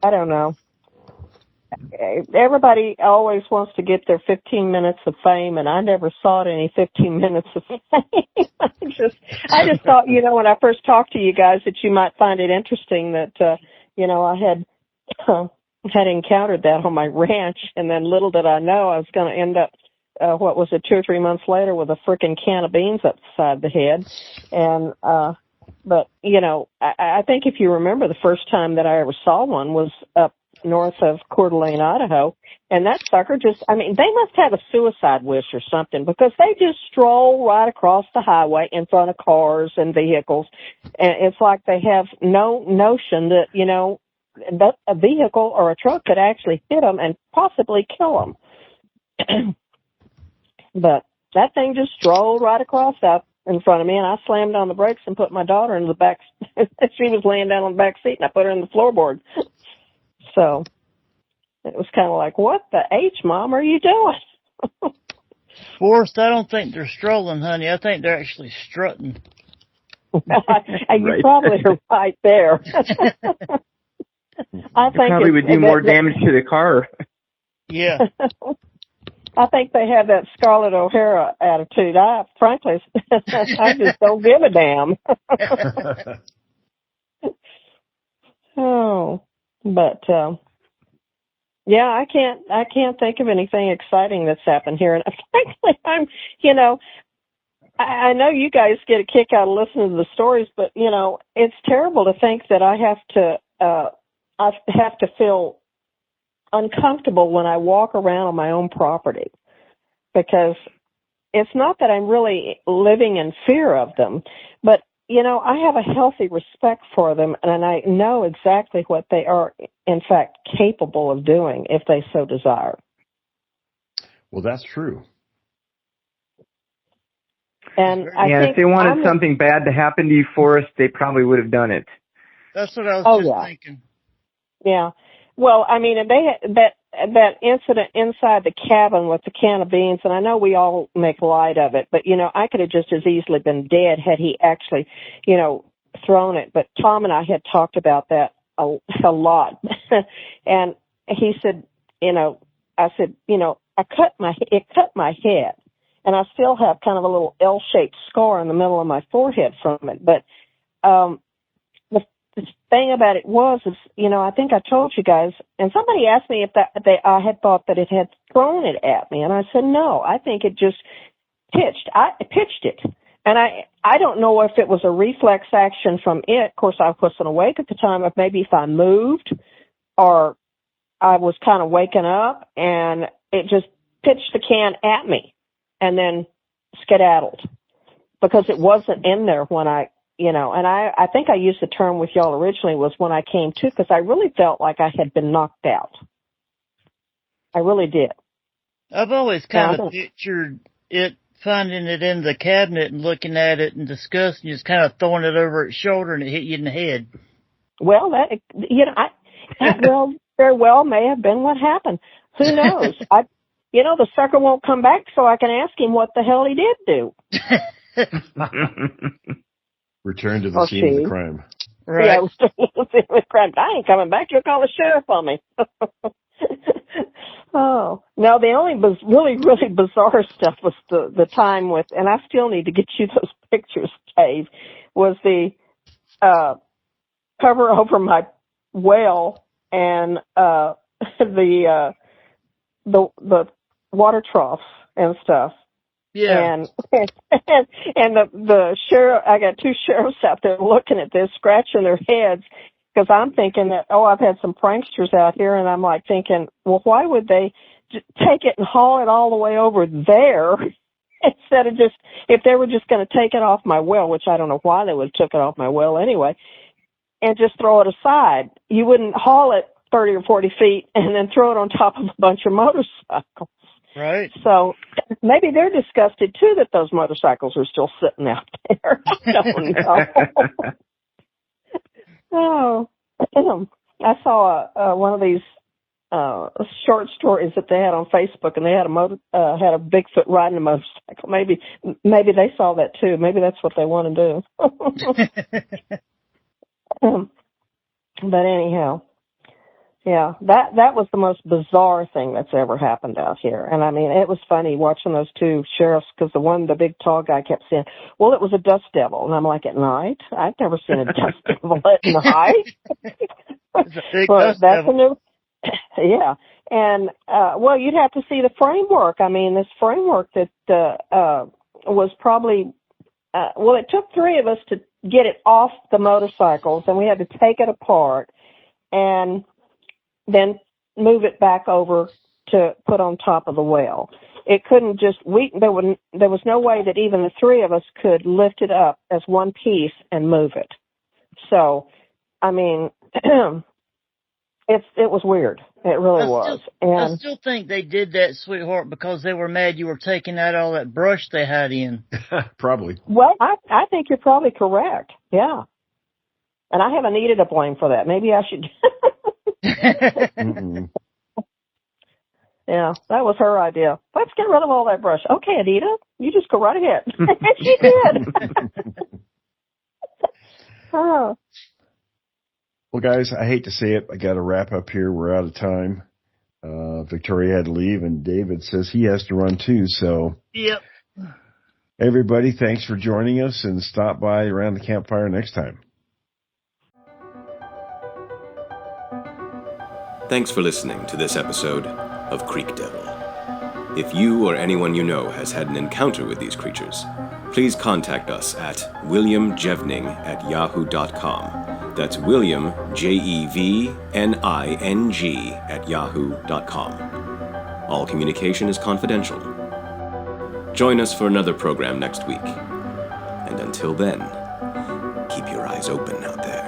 I don't know. Everybody always wants to get their 15 minutes of fame, and I never sought any 15 minutes of fame. I just thought, when I first talked to you guys, that you might find it interesting that, I had encountered that on my ranch, and then little did I know I was going to end up, 2 or 3 months later with a frickin' can of beans upside the head. And, but, I think if you remember, the first time that I ever saw one was up north of Coeur d'Alene, Idaho, and that sucker they must have a suicide wish or something, because they just stroll right across the highway in front of cars and vehicles, and it's like they have no notion that, that a vehicle or a truck could actually hit them and possibly kill them. But that thing just strolled right across up in front of me, and I slammed on the brakes and put my daughter in the back. She was laying down on the back seat, and I put her in the floorboard. So it was kind of like, what the H, Mom, are you doing? Forrest, I don't think they're strolling, honey. I think they're actually strutting. You probably are right there. I think probably would do more damage to the car. Yeah. I think they have that Scarlett O'Hara attitude. Frankly, I just don't give a damn. Oh. But yeah, I can't think of anything exciting that's happened here. And frankly, I know you guys get a kick out of listening to the stories, but it's terrible to think that I have to feel uncomfortable when I walk around on my own property, because it's not that I'm really living in fear of them, but I have a healthy respect for them, and I know exactly what they are, in fact, capable of doing if they so desire. Well, that's true. And I think if they wanted something bad to happen to you, Forrest, they probably would have done it. That's what I was thinking. Yeah. Well, I mean, that incident inside the cabin with the can of beans, and I know we all make light of it, but, I could have just as easily been dead had he actually, thrown it. But Tom and I had talked about that a lot. And he said, I said, it cut my head, and I still have kind of a little L-shaped scar in the middle of my forehead from it. But, the thing about it is, I think I told you guys, and somebody asked me if I had thought that it had thrown it at me, and I said no. I think it just pitched. I pitched it, and I don't know if it was a reflex action from it. Of course, I wasn't awake at the time. If maybe if I moved, or I was kind of waking up, and it just pitched the can at me, and then skedaddled, because it wasn't in there when and I think I used the term with y'all originally was when I came to, because I really felt like I had been knocked out. I really did. I've always kind of pictured it, finding it in the cabinet and looking at it and discussing, just kind of throwing it over its shoulder and it hit you in the head. Well, that very well may have been what happened. Who knows? The sucker won't come back, so I can ask him what the hell he did do. Return to the scene of the crime. Right. Yeah, the crime. I ain't coming back. You'll call the sheriff on me. Oh. No, the only really, really bizarre stuff was the time with, and I still need to get you those pictures, Dave, was the cover over my well and the water troughs and stuff. Yeah. And and the sheriff, I got two sheriffs out there looking at this, scratching their heads, because I'm thinking that, I've had some pranksters out here, and I'm like thinking, well, why would they take it and haul it all the way over there instead of just, if they were just going to take it off my well, which I don't know why they would have took it off my well anyway, and just throw it aside. You wouldn't haul it 30 or 40 feet and then throw it on top of a bunch of motorcycles. Right. So maybe they're disgusted too that those motorcycles are still sitting out there. I don't know. I saw one of these short stories that they had on Facebook, and they had a Bigfoot riding a motorcycle. Maybe they saw that too. Maybe that's what they want to do. But anyhow. Yeah, that was the most bizarre thing that's ever happened out here. And I mean, it was funny watching those two sheriffs, because the big tall guy kept saying, well, it was a dust devil. And I'm like, at night? I've never seen a dust devil at night. It's a big dust devil. Yeah. And, you'd have to see the framework. I mean, this framework that, was probably, it took three of us to get it off the motorcycles, and we had to take it apart and then move it back over to put on top of the well. It couldn't just, there was no way that even the three of us could lift it up as one piece and move it. So, I mean, it was weird. It really was. I still think they did that, sweetheart, because they were mad you were taking out all that brush they had in. Probably. Well, I think you're probably correct. Yeah. And I have Anita to blame for that. Maybe I should. Yeah, that was her idea. Let's get rid of all that brush. Okay, Anita, you just go right ahead. And she did. Oh. Well, guys, I hate to say it. I got to wrap up here. We're out of time. Victoria had to leave, and David says he has to run too. So, yep. Everybody, thanks for joining us, and stop by around the campfire next time. Thanks for listening to this episode of Creek Devil. If you or anyone you know has had an encounter with these creatures, please contact us at williamjevning@yahoo.com. That's William, Jevning @yahoo.com. All communication is confidential. Join us for another program next week. And until then, keep your eyes open out there.